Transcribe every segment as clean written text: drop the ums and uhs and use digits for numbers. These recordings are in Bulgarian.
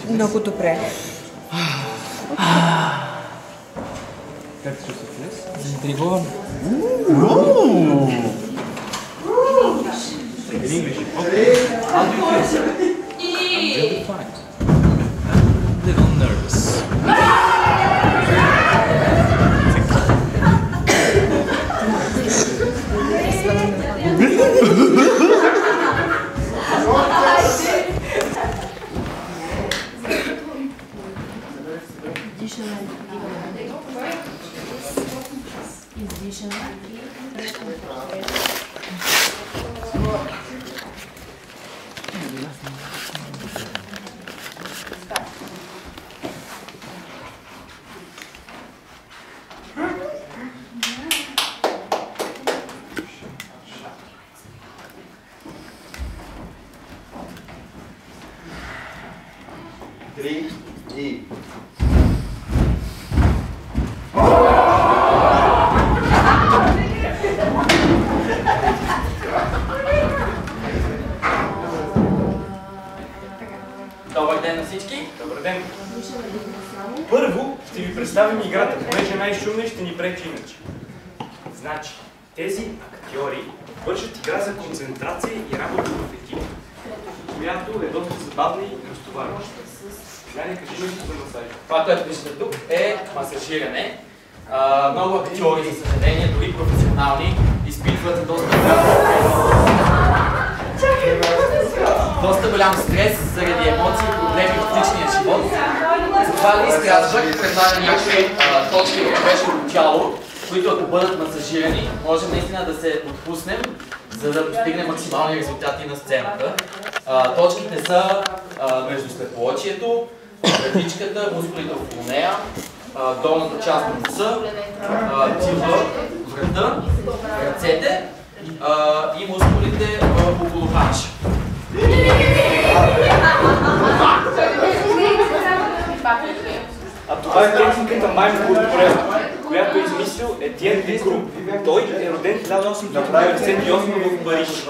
Много добре. Как се чувстваш днес? Заинтригован. English. Okay. How do you feel? I'm really fine. I'm a little nervous. Добър ден на всички! Добър ден! Първо ще ви представим играта, понеже най-шумна и ще ни пречи иначе. Значи, тези актьори вършат игра за концентрация и работа в екип, която е доста забавна и разтоварваща. Сега не кажи нещо за масажа. Това, което виждате тук, е масажиране. Много актьори, за съжаление, дори професионални, изпитват доста голям стрес заради емоции и проблеми в личния живот. Затова Ли Страсбърг предлага някои точки в човешкото тяло, които ако бъдат масажирани, можем наистина да се отпуснем, за да постигнем максимални резултати на сцената. Точките са между слепоочието, гърдичката, мускулите около нея, долната част на носа, тила, врата, ръцете и мускулите около ханша. А това е техниката Mindful, която е измислил Етиен Декру. Той е роден 1898 в Париж.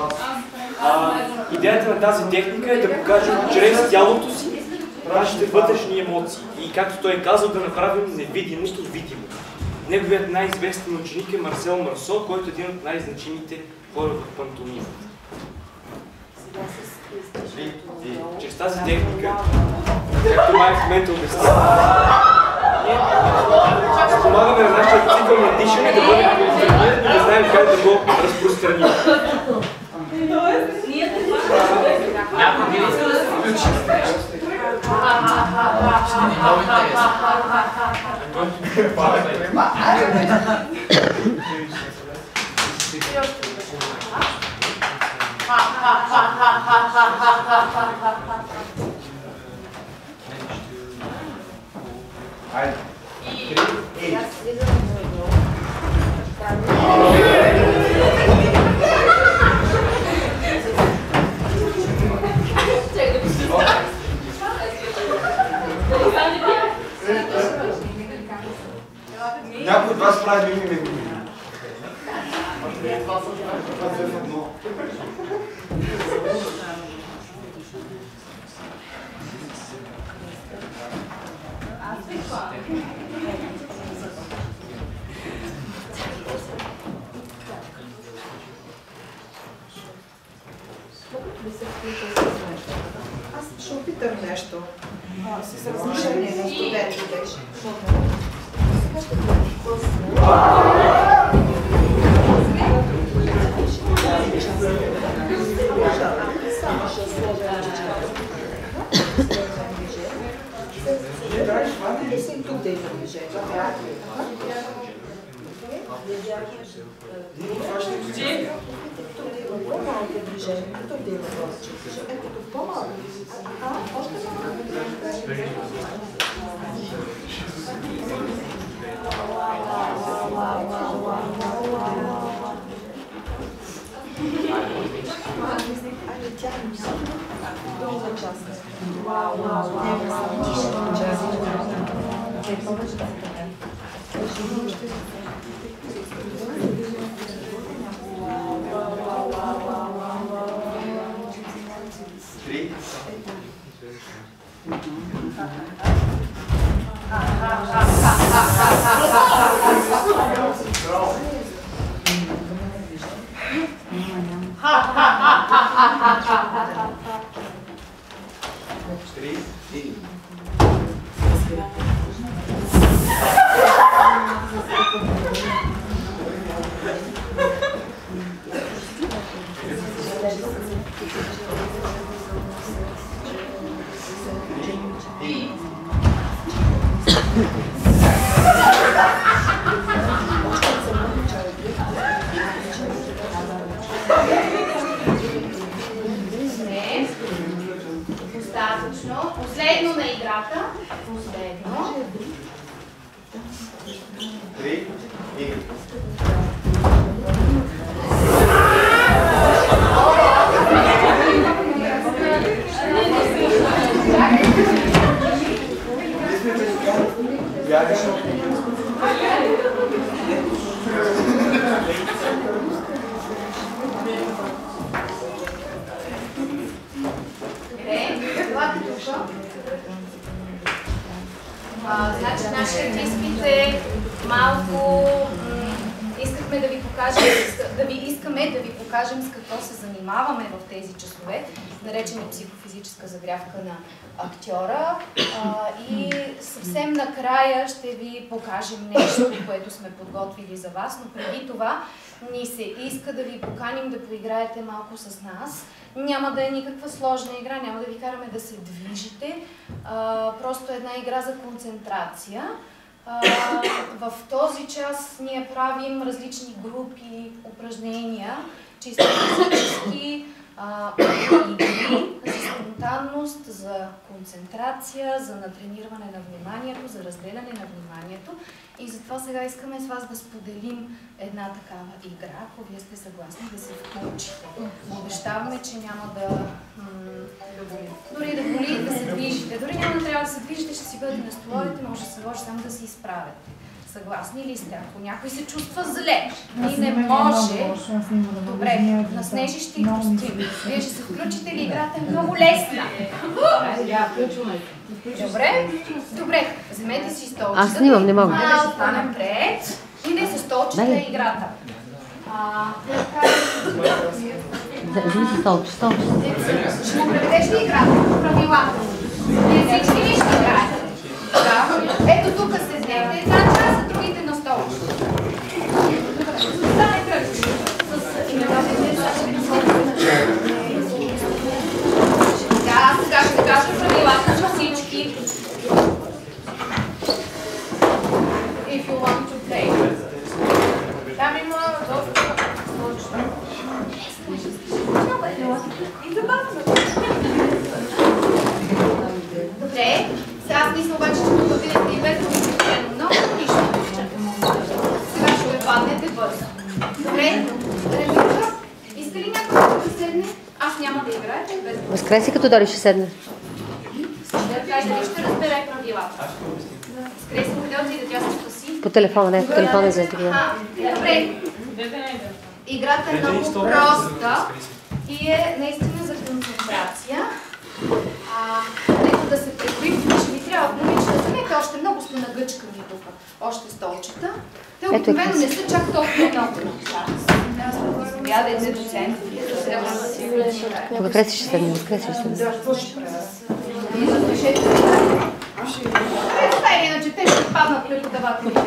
Идеята на тази техника е да покаже чрез тялото си нашите вътрешни емоции. И както той е казал, да направим невидимост от видимо. Неговият най-известен ученик е Марсел Марсо, който е един от най-значимите хора в пантомимата. Чрез тази техника, както май в момента обяснява, ние спомагаме на нашия цикъл на дишане да бъде концентриран и да знаем как да го разпространим. Някой би ли иска да се включи? Ще ни много Айде. Някой от вас прави мими. Аз ще опитам нещо. С размишление на студенти беше. Тук да има движение. по-малко движение, като да има повече движение, като по-малко. Още малко. Айде, тя долна част. Достатъчно. Последно на играта. Последно. 3 и... Значи нашият изпит е малко... Искаме да ви покажем с какво се занимаваме в тези часове, наречени психофизическа загрявка на актьора. И съвсем накрая ще ви покажем нещо, което сме подготвили за вас, но преди това ни се иска да ви поканим да поиграете малко с нас. Няма да е никаква сложна игра, няма да ви караме да се движите, просто една игра за концентрация. В този час ние правим различни групи, упражнения, чисто физически, игри за спонтанност, за концентрация, за натрениране на вниманието, за разделяне на вниманието. И затова сега искаме с вас да споделим една такава игра, ако вие сте съгласни да се включите. Обещаваме, че няма да... дори да боли, да се движите. Дори няма да трябва да се движите, ще си бъдете на столовете, може да се може само да се изправяте. Съгласни ли сте? Ако някой се чувства зле и не може... Добре, на снежещи костюми. Вие ще се включите ли? Играта е много лесна. Добре? Добре, вземете си столчета. Аз снимам, не мога. Малко напред. И не се столчета е играта. Вземи си столче. Ще му преведеш ли играта? Правилата. Вие всички ли ще играете? Да. Ето тук седнете. Една част, а другите на столчета. Стане кръг. Да, сега ще кажа правилата за всички. If you want to play. Там има доста сложно. И забавно. Добре. Сега аз мисля обаче, че тук видите и без да много нищо. Сега ще ме паднете бързо. Добре. Ребека, иска ли някой да седне? Аз няма да играя. Възкрай си, като Дори ще седне. Дали ще разбере правилата? Скрей се къде отиде, тя се спаси. По телефона, не, по телефона е за това. Добре. Играта е много проста и е наистина за концентрация. Нека да се преброим, че ви трябва момичета, вземете още много сте нагъчкани тук. Още столчета. Те обикновено не са чак толкова много. Заповядайте до центъра. Тук къде си ще седне? Къде си ще седне? Това е иначе те ще паднат преподавателите.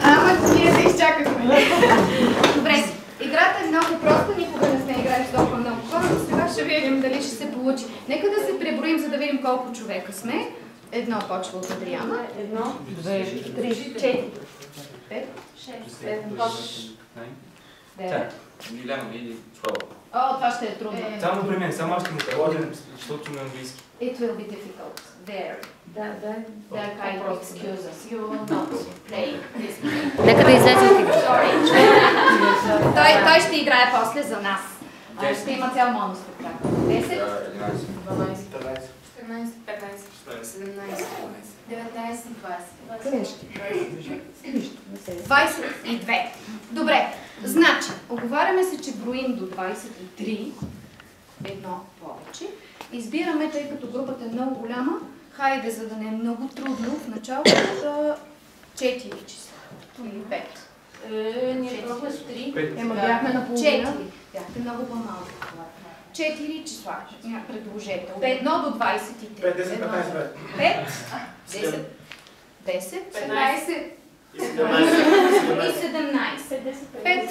Ама ние се изчакахме. Добре, играта е много проста, никога не сме играли с толкова много хора, но сега ще видим дали ще се получи. Нека да се преброим, за да видим колко човека сме. Едно почва от Адриана. 1, 2, 3, 4. 5, 6, 7, 8, 9. О, това ще е трудно. Само при мен, само аз ще му преводя, защото на английски. It will be difficult. There kind of excuses. You will not play this game. Нека да излезем. Sorry. Той ще играе после за нас. Ще има цял моноспектакъл. 10, 11. 12, 14. 15, 16, 17, 19, 22. Добре, значи, оговаряме се, че броим до 23, едно повече. Избираме, тъй като групата е много голяма, хайде, за да не е много трудно, в началото да 4 числа или 5. Ние пробваме с 3. Ема бяхме на половина. 4. Бяхте много по-малко. 4 числа. Предложете. От 1 до 23. 5, 10, 15, 5, 10, 10, 15 и 17. 5,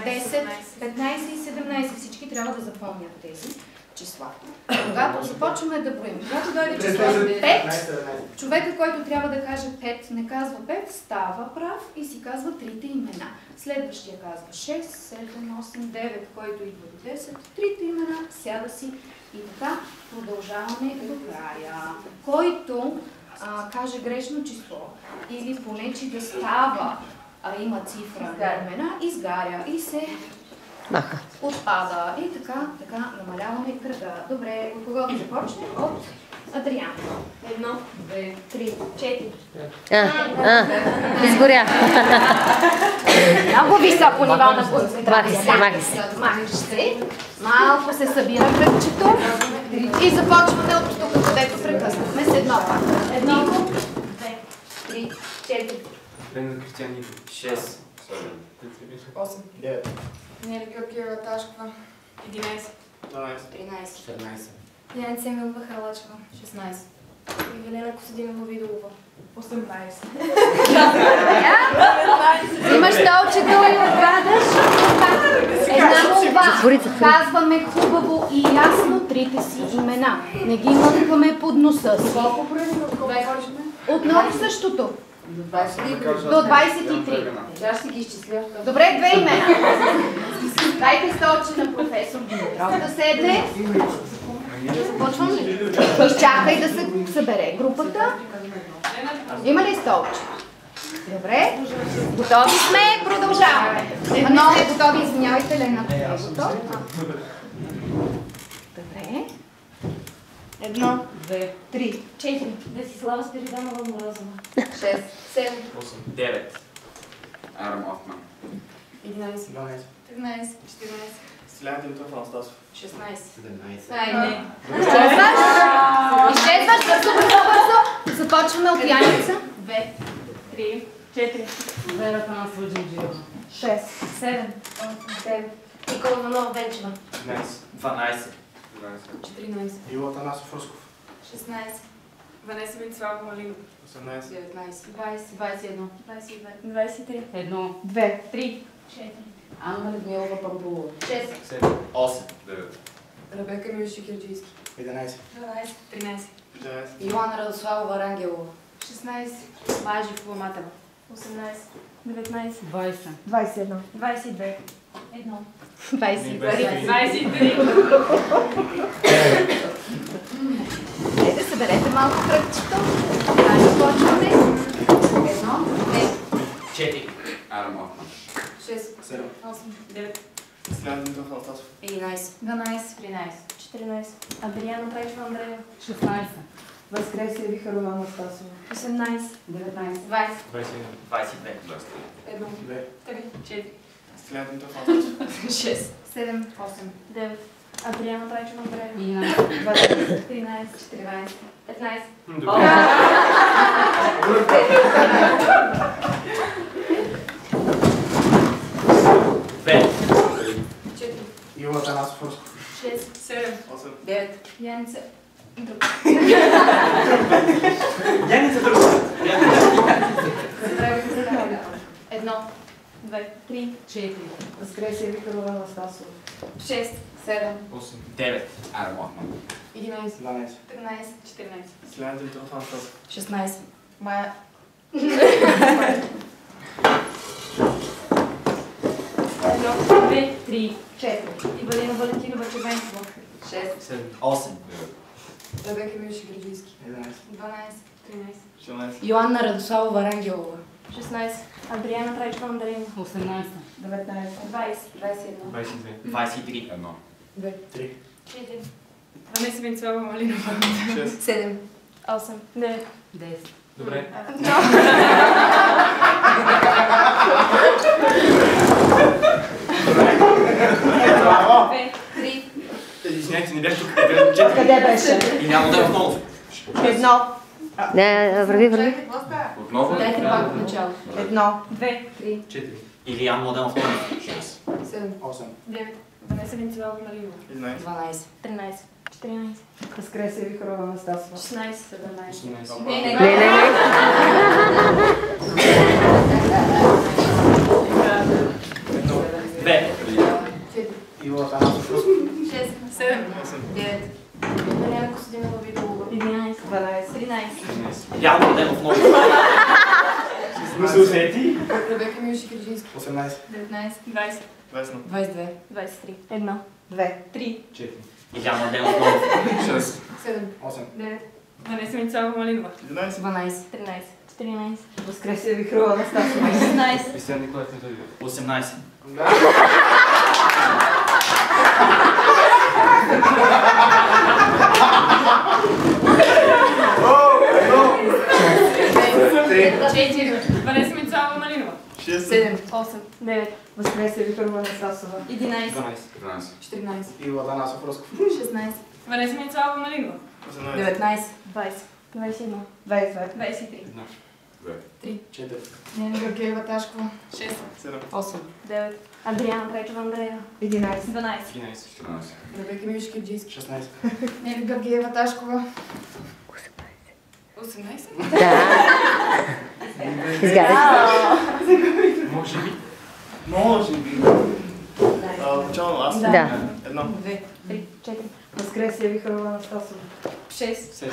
10, 15 и 17. Всички трябва да запомнят тези числа. Когато започваме да броим, когато дойде число 5, човека, който трябва да каже 5, не казва 5, става прав и си казва трите имена. Следващия казва 6, 7, 8, 9, който идва до 10, трите имена, сяда си и така продължаваме до края. Който каже грешно число или поне, че да става, има цифра на имена, изгаря и се Маха. отпада. И така намаляваме кръга. Добре, от кого да започнем? От Адриан. 1, 2, 3, 4. Изгоря. Много високо ниво на концентрация. Махи се. Махиш се. Малко се събира кръгчето. И започваме от тук, където прекъснахме с едно пак. 1, 2, 3, 4. Ден на Кристиян Нито. 6. 8. 9. Нели Георгиева Ташкова. 11. 12. 13. 14. Ян Семенова Харлачкова. 16. Евелина Костадинова Видолова. 18. Имаш толчето и отгадаш. Една молба. Казваме хубаво и ясно трите си имена. Не ги мънкваме под носа си. Колко правилно? Отново същото. До 23. До 23. Сега ще ги изчисля. Добре, две имена. Дайте столче на професор Димитров да седне. Започвам ли? Изчакай да се събере групата. Има ли столче? Добре. Готови сме, продължаваме. Но е готови, извинявайте, Лена. Е готов? Добре. 1, 2, 3, 4, Десислава Спиридонова Морозова. 6, 7, 9. Арам Офман. 11, 12. 13, 14, Стилян Димитров Анастасов. 16. 17. Айде. Изчезваш бързо. Започваме от Яница. 2, 3, 4. Вера Панасова Джинджиева. 6, 7, 8, 9. Никола Иванова Венчева. 11. 12. 14, Иво Атанасов Русков. 16, Ванеса Митслава Малинов. 18. 19, 20, 21, 22, 23, 1, 2, 3, 4. Анна Людмилова Пампулова. 6, 7. 8. 9. Ребека Милши Кирджийски. 11. 12, 13, 11. Йоанна Радославова Рангелова. 16, Мая Живкова Матева. 18, 19, 20, 21, 22, 1, 23. Ете, съберете малко кръгчето. Дай започваме. 1, 2, 4. Арам Офман. 6, 7. 8, 9, Стилян Димитров Анастасов. 11, 12, 13, 14, Адриана Трайчева Андреева. 16, Възкресия Вихарова Анастасова. 18, 19. 20, 22. 1, 2. 3, 4, Стилян Димитров Анастасов. 6, 7, 8, 9, Адриана Трайчева Андреева. 11, 12, 13, 14, 15. Иво Атанасов Русков. 6, 7, 8. 9, Яница. Яница друг. 1, 2, 3, 4, Възкресия Вихарова Анастасова. 6, 7, 8. 9. Арам Офман. 11, 12. 13, 14, Стилян Димитров Анастасов. 16, Мая. 1, 2, 3, 4. Ивалина Валентинова Червенкова. 6. 8. Ребека Милши-Граджийски. 12, 14. Йоанна Радославова Рангелова. 16, Адриана Трайчова Андрейна. 18. 19. 20, 21. 23. 2. 3. 4, Ванеса Венцелова Малинова. 6. 7. 8, 9, 10. Добре. 2, 3, Извинявайте, не бях тук. Къде 4? Къде беше? И няма да е отново. 1. Не, върви. Отново. Дайте пак от начало. 1. 2, 3, 4. Илиян Младенов отново. 7. 8. 9, Ванеса Венцелова Малинова. 11. 12. 13, 14, Възкресия Вихарова Анастасова. 16, 18. Не. Не. 2. Иво Атанасов Русков. 6, 7, 9. Мариана Костадинова Видолова. 11, 12. 13, Илиян Младенов отново. Не се усети? Ребека Милши-Граджийски. 18. 19, 20, 20. 22. 23, 1, 2. 3, 4. Илиян Младенов отново. 6. 7. 8. 9, Ванеса Венцелова Малинова. 11. 12. 13, 14, Възкресия Вихарова Анастасова. 16, Кристиан Николаев Методиев. 18. Ванеса Венцелова Малинова. 6. 7. 8, 9, Възкресия Вихарова Анастасова. 11, 14. Иво Атанасов Русков. 16, Ванеса Венцелова Малинова. 18. 19. 20, 21, 22. 23, 4. Нена Георгиева Ташкова. 6, 7. 8. 9, Адриана Трайчова Андреева. 11. 12, 13. Ребека Милши-Граджийски. 16. Нена Георгиева Ташкова. 18, Да. Изгаря. Може би. Може би. Начало аз. Да. 1. 2. 3, 4, Възкресия Вихарова Анастасова. 6, 7.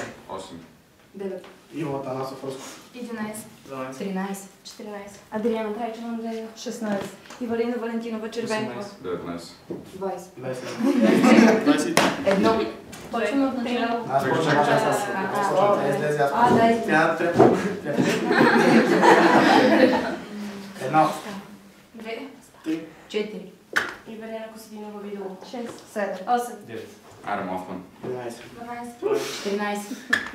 9. Иво Атанасов Русков. 11, 12. 13. 14, Адриана Трайчова Андреева. 16. Ивалина Валентинова Червенкова. 20. 20. 20. 1. Почваме от начало. Аз почвам аз. Тя излезе аз. Дай. Тя трябва. 1. 2, 3. 4. Ивалина Костадинова Видолова. 6, 7. 8, 9. Адам Офман. 11. 14.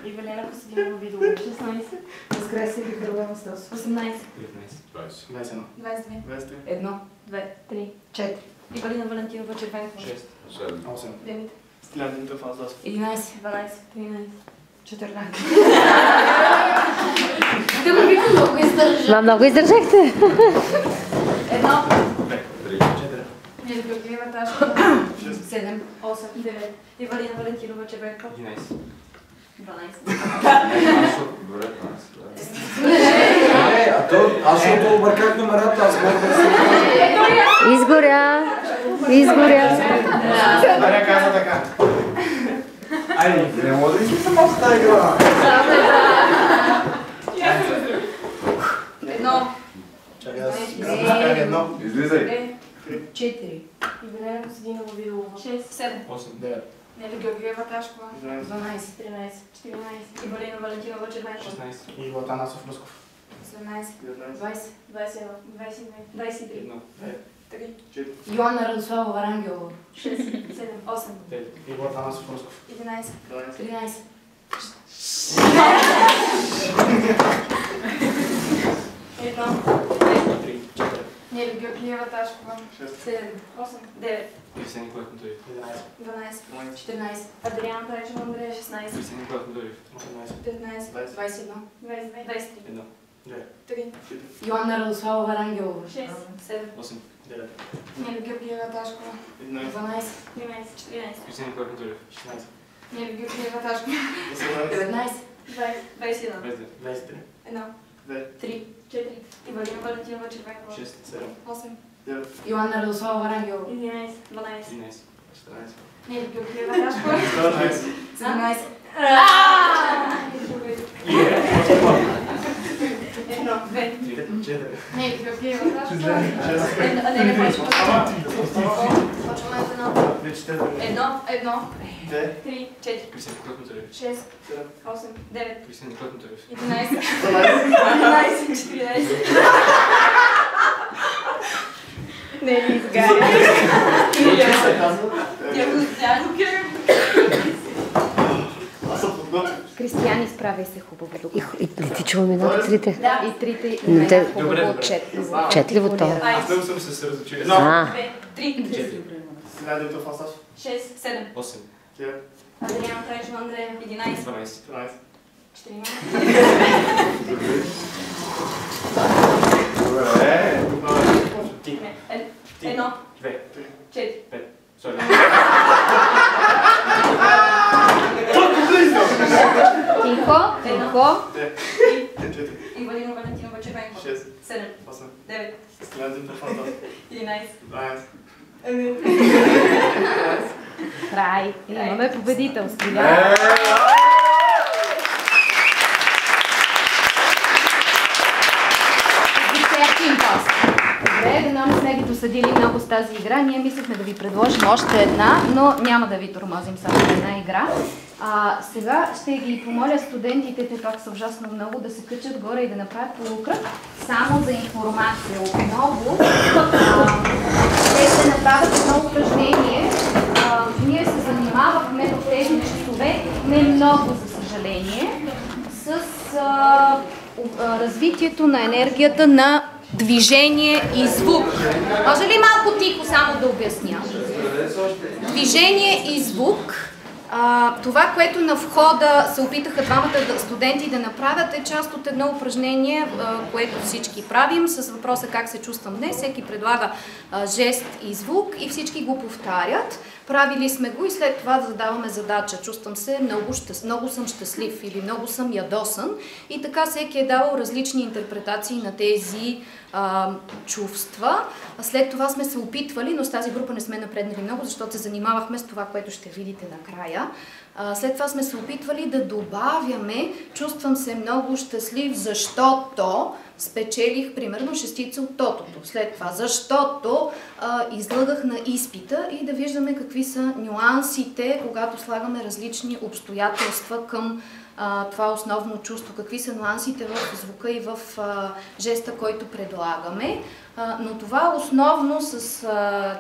Ивалина Костадинова Видолова. 16, Възкресия Вихарова Анастасова. 18, 21. 22, 23. 1. 2, 3, 4. Ивалина Валентинова Червенкова. 6. 8. 9, Стилян Димитров Анастасов. 11. 12, 13, 14. Да го викам много издържа. Ма много издържахте. 1, 4. Нена Георгиева Ташкова. 7. 8, 9, Ивалина Валентинова Червенкова. 11. 12, Добре, аз защото обърках номерата, аз мога да се... Изгоря. Даря каза така. Айде, Не мога да изпитам в тази игра. Едно, чакай да си кажа едно. Излизай. 2, 4. Ивалина Костадинова Видолова. 6, 7, 8. 9. Нена Георгиева Ташкова. 12. 12. 13, 14, Ивалина Валентинова Червенкова. 16. Иво Атанасов Русков. 18, 19. 20, 21, 22, 23, 1. 3, 4. Йоанна Радославова Рангелова. 6, 7, 8, 9. Иво Атанасов Русков. 11, 12. 13. 1, 3. 4. Нели Георгиева Ташкова. 6. 7, 8, 9, Кристиан Николаев Методиев. 11. 12, 14. Адриана Трайчова Андреева. 16, Кристиан Николаев Методиев. 15, 21. 22, 23, 1. 2. 3, Йоанна Радославова Рангелова. 6, 7, 8. 9. Нели Георгиева Ташкова. 11. 12. 13, 14, Кристиан Николаев Методиев. 16. Нели Георгиева Ташкова. 19. 20, 21, 23. 1, 2. 3, 4, Ивалина Валентинова Червенкова. 6. 7. 8, 9. Йоанна Радославова Рангелова. 11, 12, 13. 14. Нели Георгиева Ташкова. 14. 17. Едно, Едно, две. 3, 4. Не, окей, не почваме. Почваме с едно. 1, 2, 3, 4, Кристиан Николов Муталев. 6, 8, 9, Кристиан Николов Муталев. 11, 12, 14. Не ли изгаря? Кристиян, изправяй се хубаво. И ти чуваме едното, трите? Да, и трите Но те- имена хубаво отчетливо. Четливо то. Аз много съм се разучил. 1, 2, 3, 4, 6, 7. 8. Адриана Трайчева Андрея. 11, 12. 14. Едно, 2. 4. 5. Сори. Тихо, тихо. 4. Ивалина Валентинова Червенко. 6. 7, 8. 9, Стилян Димитър 11. 12. Край. Имаме победител. Добре, дано не сме ги досъдили много с тази игра. Ние мислехме да ви предложим още една, но няма да ви тормозим само една игра. Сега ще ги помоля студентите, те пак са ужасно много, да се качат горе и да направят полукръг. Само за информация отново. Те ще направят едно упражнение. Ние се занимавахме в тези часове, не много за съжаление, с развитието на енергията на движение и звук. Може ли малко тихо само да обясня? Движение и звук. Това, което на входа се опитаха двамата студенти да направят, е част от едно упражнение, което всички правим, с въпроса как се чувствам днес. Всеки предлага жест и звук и всички го повтарят. Правили сме го и след това задаваме задача. Чувствам се много съм щастлив или много съм ядосан. И така всеки е давал различни интерпретации на тези чувства. След това сме се опитвали, но с тази група не сме напреднали много, защото се занимавахме с това, което ще видите накрая. След това сме се опитвали да добавяме чувствам се много щастлив, защото спечелих примерно шестица от тотото. След това защото излъгах на изпита и да виждаме какви са нюансите, когато слагаме различни обстоятелства към това основно чувство, какви са нюансите в звука и в жеста, който предлагаме. Но това основно с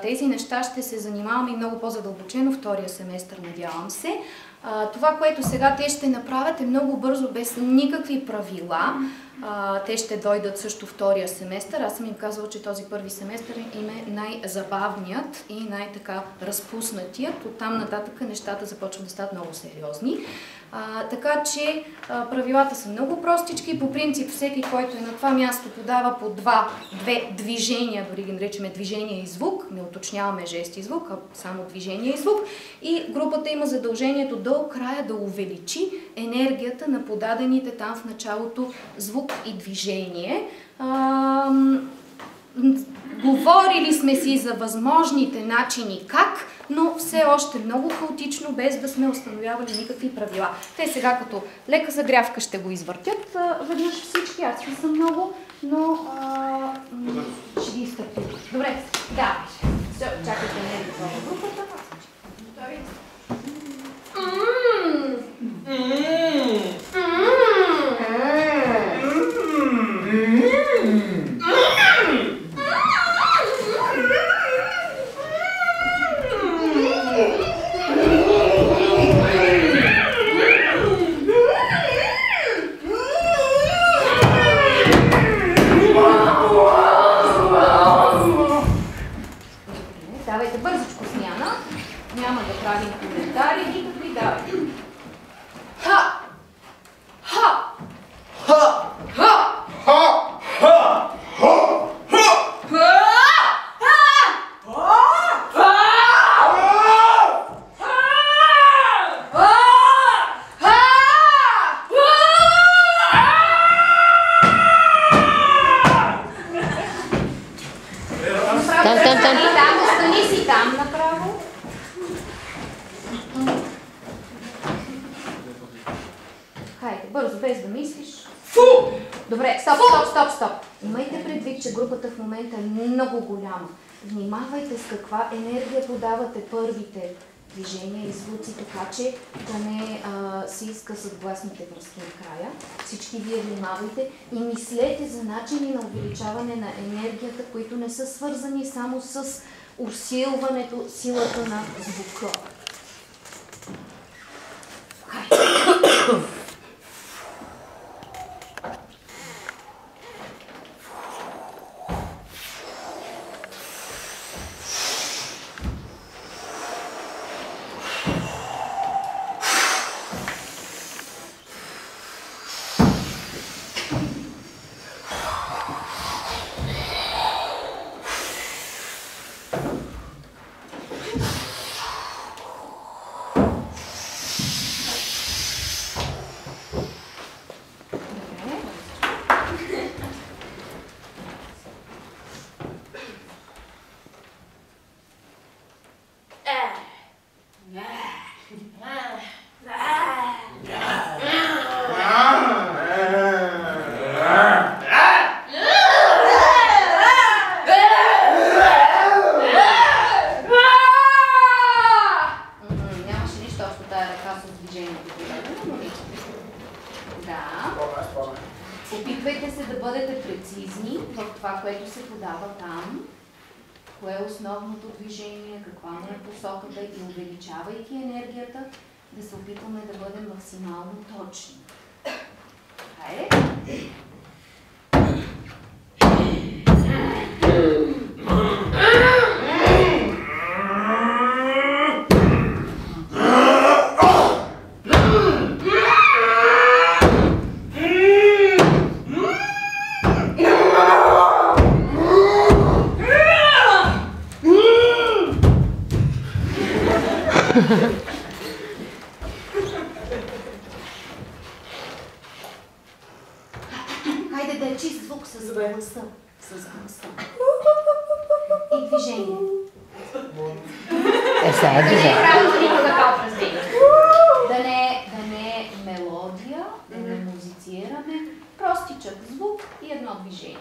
тези неща ще се занимаваме и много по-задълбочено втория семестър, надявам се. Това, което сега те ще направят е много бързо, без никакви правила. Те ще дойдат също втория семестър. Аз съм им казала, че този първи семестър им е най-забавният и най-така разпуснатият. Оттам нататък нещата започват да стават много сериозни. Така че правилата са много простички. По принцип всеки, който е на това място, подава по две движения, дори ги наричаме движение и звук. Не уточняваме жест и звук, а само движение и звук. И групата има задължението до края да увеличи енергията на подадените там в началото звук и движение. Говорили сме си за възможните начини как, но все още много хаотично, без да сме установявали никакви правила. Те сега като лека загрявка ще го извъртят веднъж всички, аз не съм много, но ще ги изтърпим. Добре, да, чакайте не да това групата. Давайте бързичко смяна. Няма да правим коментари, никакви давайте. Ха! Ха! Ха! Ха! Ха! Ха! Там, остани си там направо. Хайде, бързо, без да мислиш. Добре, стоп. Имайте предвид, че групата в момента е много голяма. Внимавайте с каква енергия подавате първите движения и звуци, така че да не се изкъсат гласните връзки на края. Всички вие внимавайте и мислете за начини на увеличаване на енергията, които не са свързани само с усилването, силата на звука. Опитвайте се да бъдете прецизни в това, което се подава там. Кое е основното движение, каква му е посоката и увеличавайки енергията, да се опитваме да бъдем максимално точни. Хайде! Хайде да е чист звук с гласа. И движение. Сега да не е мелодия, да не музицираме, простичък звук и едно движение.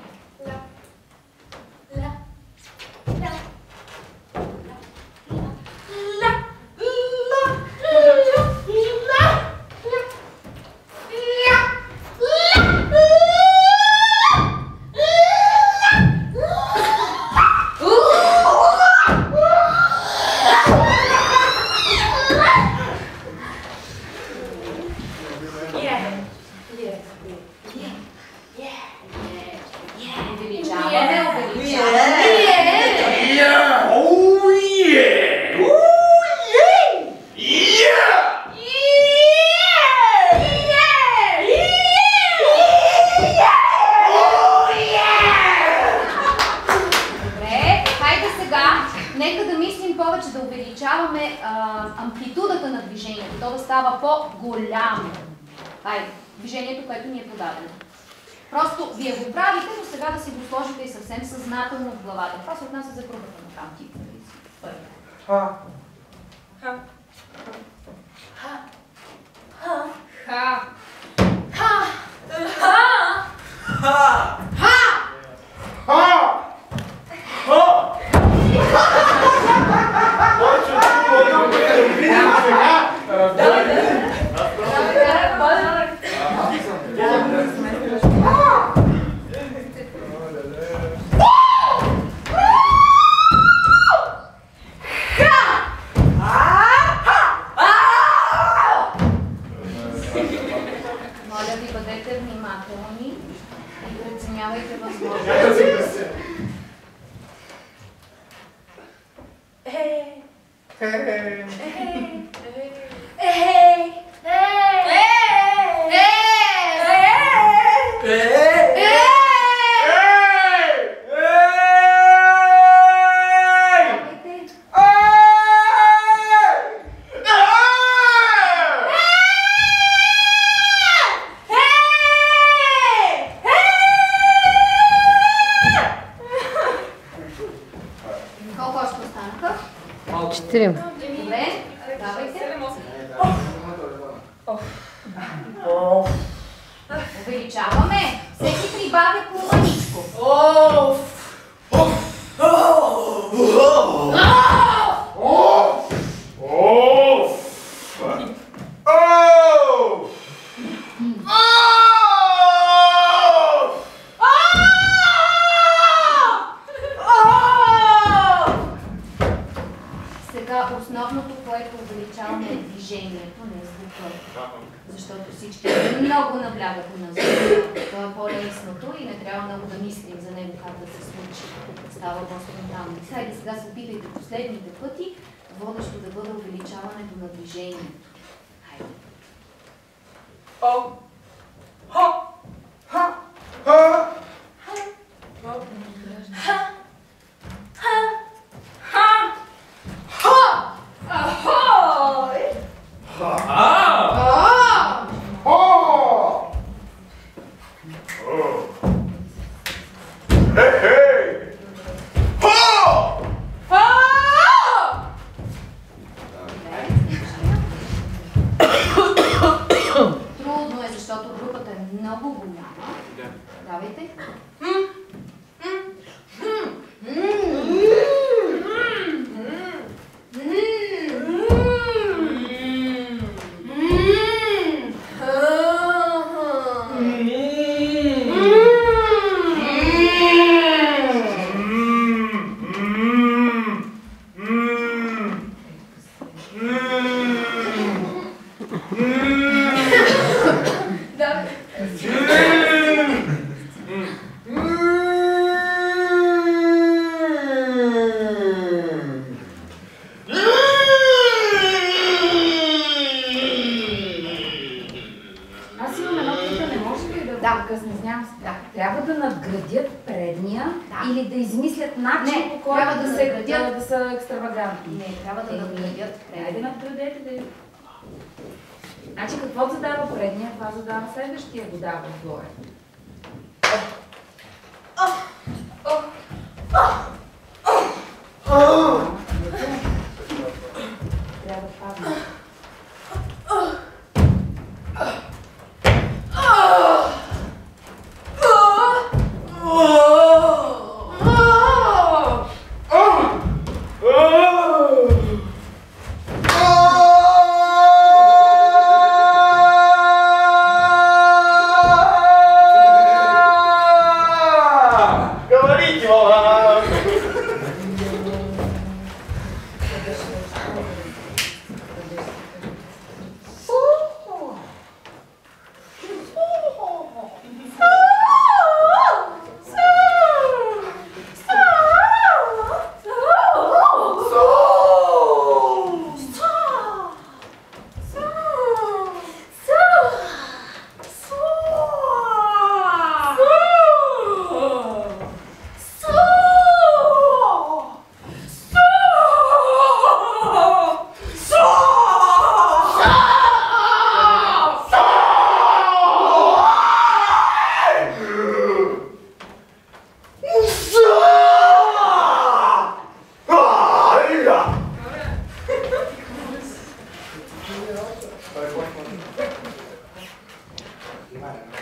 Нека да мислим повече, да увеличаваме амплитудата на движението, то да става по-голямо. Хайде, движението, което ни е подадено. Просто вие го правите, но сега да си го сложите и съвсем съзнателно в главата. Това се отнася за групата на там тип. Първи. Ха. Ха. Ха. Ха. Ха. Ха. Ха. Ха. Ха. Ха. Ха. Моля ви, бъдете внимателни и преценявайте възможности. Колко още останаха? 4. Добре, давайте. Увеличаваме. Всеки прибавя по мъничко. Сега основното, което увеличаваме е движението, не звука. Защото всички много наблягат на звука. Това е по-лесното и не трябва много да мислим за него как да се случи. Става по-спонтанно. Хайде сега се опитайте последните пъти, водещо да бъде увеличаването на движението. Хайде. Трудно е, защото групата е много голяма. Давайте. Трябва да надградят предния или да измислят начин, по който да са екстравагантни? Не, трябва да надградят предния. Айде надградете да... Значи какво задава предния, това задава следващия, го дава отгоре. Трябва да падне.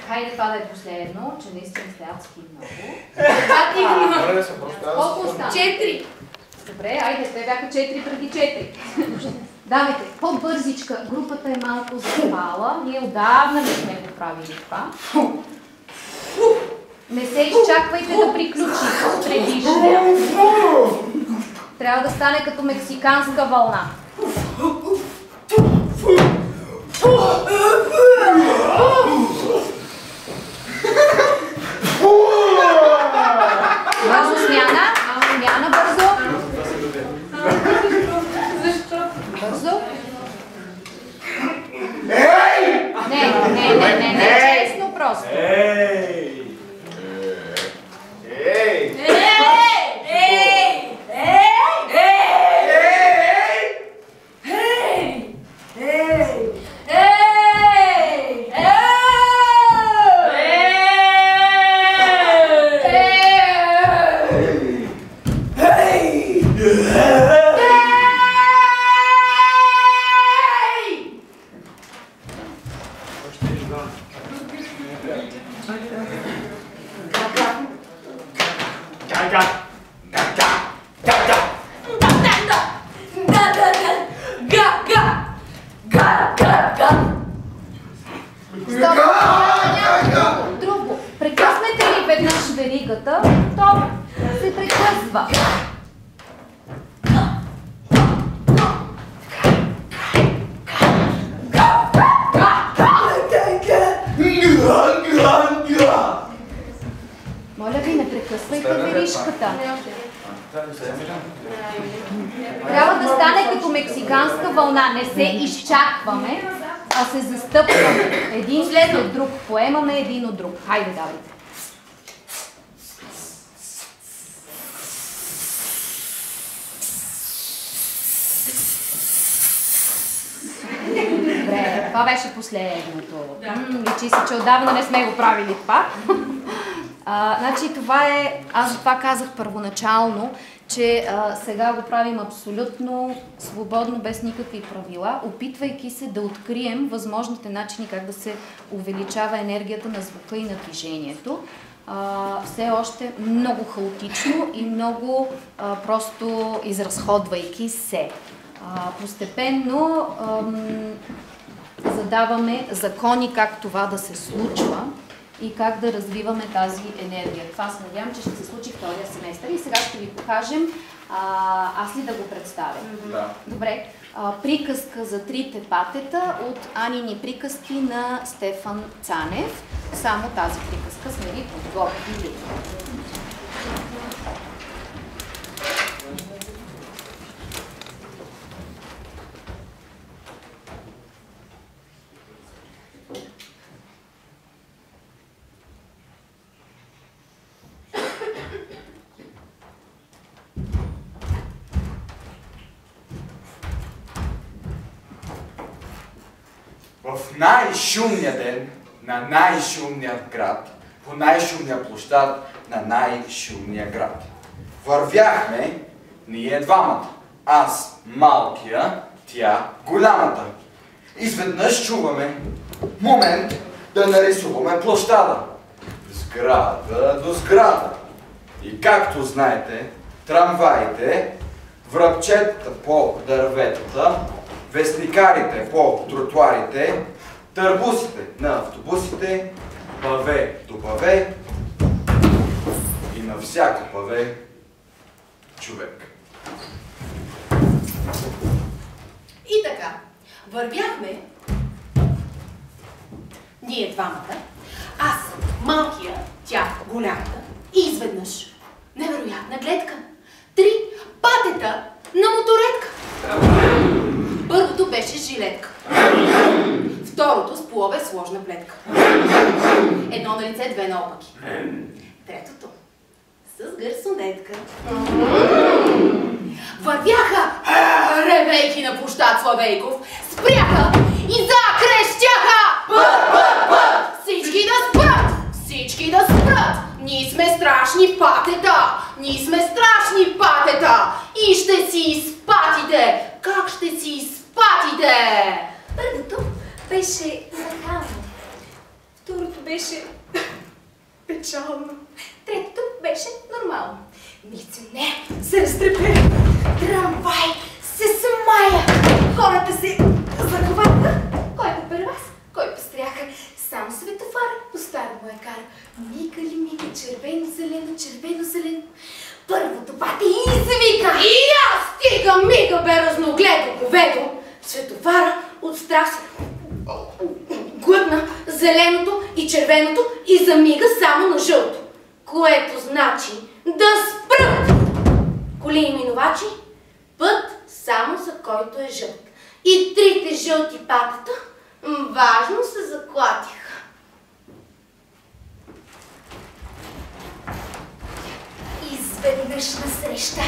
Хайде това да е последно, че наистина сте адски много. Колко остана? 4. Добре, айде, те бяха 4 преди 4. Давайте, по-бързичка. Групата е малко запала. Ние отдавна не сме го правили това. Не се изчаквайте да приключи предишния. Трябва да стане като мексиканска вълна. Бързо смяна. Смяна бързо. Защо? Бързо. Не, честно просто. Стоп! Друго. Прекъснете ли веднъж веригата, то се прекъсва. Моля ви, не прекъсвайте веришката. Трябва да стане като мексиканска вълна. Не се изчакваме, а се застъпваме. Един след друг. Поемаме един от друг. Хайде, давайте. Добре, това беше последното. Личи се, че отдавна не сме го правили това. Значи това е, аз за това казах първоначално, че сега го правим абсолютно свободно, без никакви правила, опитвайки се да открием възможните начини как да се увеличава енергията на звука и на движението. Все още много хаотично и много просто изразходвайки се. Постепенно задаваме закони как това да се случва и как да развиваме тази енергия. Това се надявам, че ще се случи втория семестър и сега ще ви покажем. Аз ли да го представя? Да. Добре. Приказка за трите патета от Анини приказки на Стефан Цанев. Само тази приказка сме ви подготвили. В най-шумния ден на най-шумния град, по най-шумния площад на най-шумния град. Вървяхме ние двамата. Аз малкия, тя голямата. Изведнъж чуваме момент да нарисуваме площада. Сграда до сграда. И както знаете, трамваите, връбчетата по дърветата, вестникарите по тротуарите, търбусите на автобусите, паве до паве и на всяко паве човек. И така, вървяхме ние двамата, аз малкия, тя голямата и изведнъж невероятна гледка. 3 патета на моторетка. Първото беше жилетка. Второто с полове сложна плетка. Едно на лице, 2 наопаки. Третото с гърсонетка. Вървяха, ревейки на площад Славейков, спряха и закрещяха! Път, път, път! Всички да спрат! Всички да спрат! Ние сме страшни патета! Ние сме страшни патета! И ще си изпатите! Как ще си изпатите? Първото беше нахално. Второто беше печално. Третото беше нормално. Милиционер се разтрепе. Трамвай се смая. Хората се захванаха. Кой попер вас? Кой постряха? Само светофара по-старо му е кара. Мига ли мига, червено-зелено, червено-зелено. Първото пати извика. И аз стига мига бе разногледо говедо. Светофара от страх се глътна зеленото и червеното и замига само на жълто. Което значи да спрат. Коли и минувачи, път само за който е жълт. И трите жълти патета важно се заклатиха. Изведнъж насреща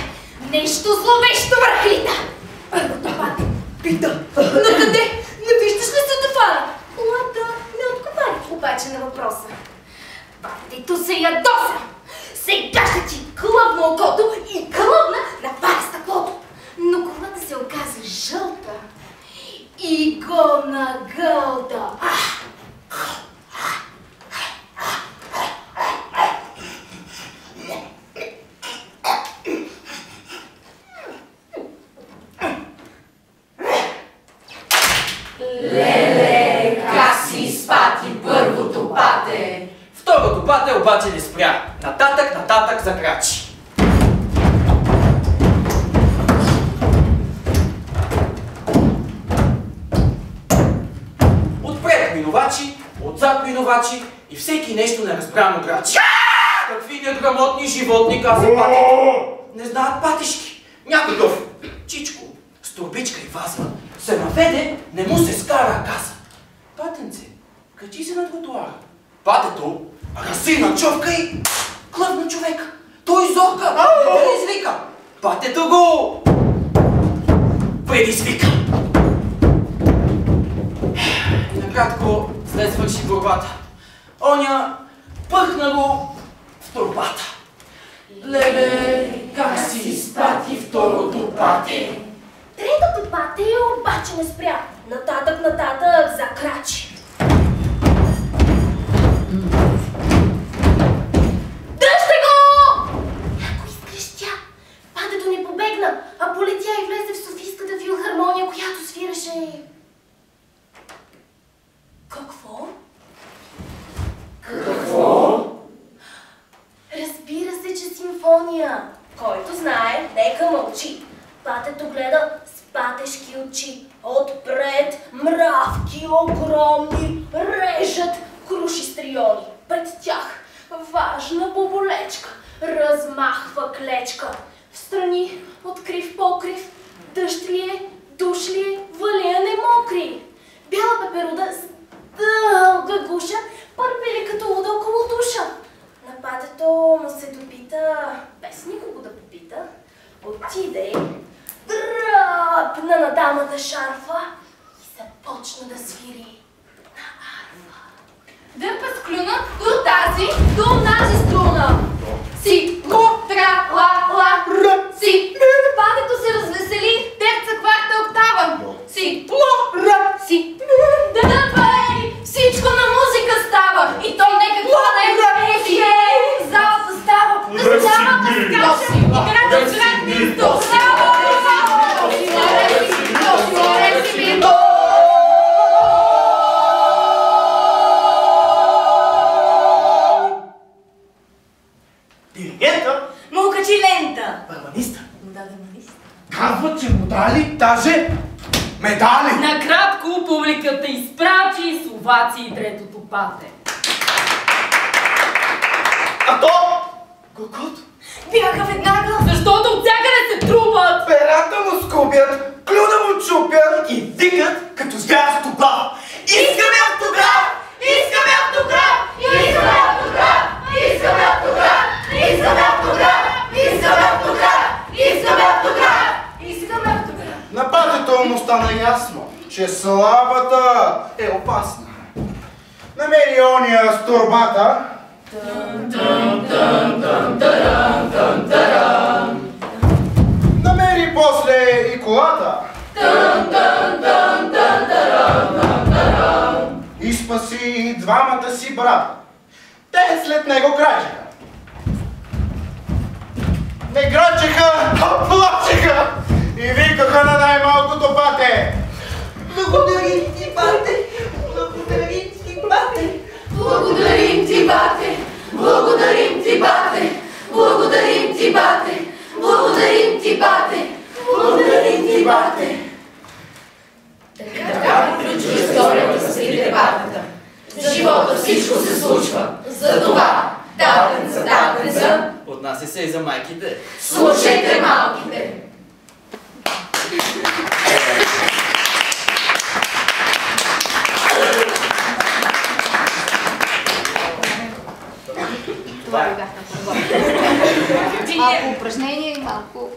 нещо зловещо върхлита. Първото пати пита. На къде? Не виждаш ли светофара? Лата не отговаря обаче на въпроса. Патито се ядоса. Сега ще ти клъвна окото и клъвна напаля стъклото. Но колата се оказа жълта и го нагълда. Леле, как си изпати първото пате. Второто пате обаче не спря. Нататък закрачи. Отпред минувачи, отзад минувачи и всеки нещо неразбрано грачи. Какви неграмотни животни, каза патето. Не знаят патишки. Някакъв чичко с турбичка и ваза се наведе, не му се скара, каза. Патенце, качи се на тротуара. Патето разина човка и клъвна човека. Той зорка, не извика. Патето го предизвика. И накратко след свърши борбата. Оня пъхна го в торбата. Леле, как си изпати второто пате. Третото пате обаче не спря. Нататък закрачи. Дръжте го! Някой изкрещя. Патето не побегна, а полетя и влезе в Софийската филхармония, която свираше... Какво? Какво? Разбира се, че симфония. Който знае, нека мълчи. Патето гледа с патешки очи. Отпред мравки огромни режат круши стриони. Пред тях важна боболечка размахва клечка. Встрани от крив покрив дъжд ли е, душ ли е, валияне мокри. Бяла пеперуда с дълга гуша пърпели като луда около душа. На патето му се допита, без никого да попита, отиде, дръпна на дамата шарфа и започна да свири на арфа. Дърпа с клюна до тази, до онази струна. Си, му, тра, ла, р, си. Патето се развесели, терца кварта октава. Си, му, р, си. Дърпай! Всичко на музика става. И то нека кладе, ехе, залата става. Дамата скача, играча средни, до става. Диригента му качи лента. Барманиста Му даде маниста. Казват, че му дали даже медали. Накратко публиката изпрачи с овации третото пате. А то? Гогото? Бяха веднага. Защото от всякъде се трупат. Перата му скубят, клюна му чупят И викат като згая с тоба. Искаме автограф! Искаме автограф! Искаме автограф! Искаме автограф! Искаме автограф! Искаме автограф! Искаме автограф! Искаме автограф! На патето му стана ясно, че слабата е опасна. Намери ония с турбата. Намери после и колата. И спаси двамата си брата. Те след него крачеха. Не крачеха, а плачеха и викаха на най-малкото пате. Благодарим ти, бате! Благодарим ти, бате! Благодарим ти, бате! Благодарим ти, бате! Благодарим ти, бате! Благодарим ти, бате! Благодарим ти, бате! Така приключва историята с трите батата. В живота всичко се случва. Затова татенца, Отнася се и за майките. слушайте малките! Това е малко упражнение и малко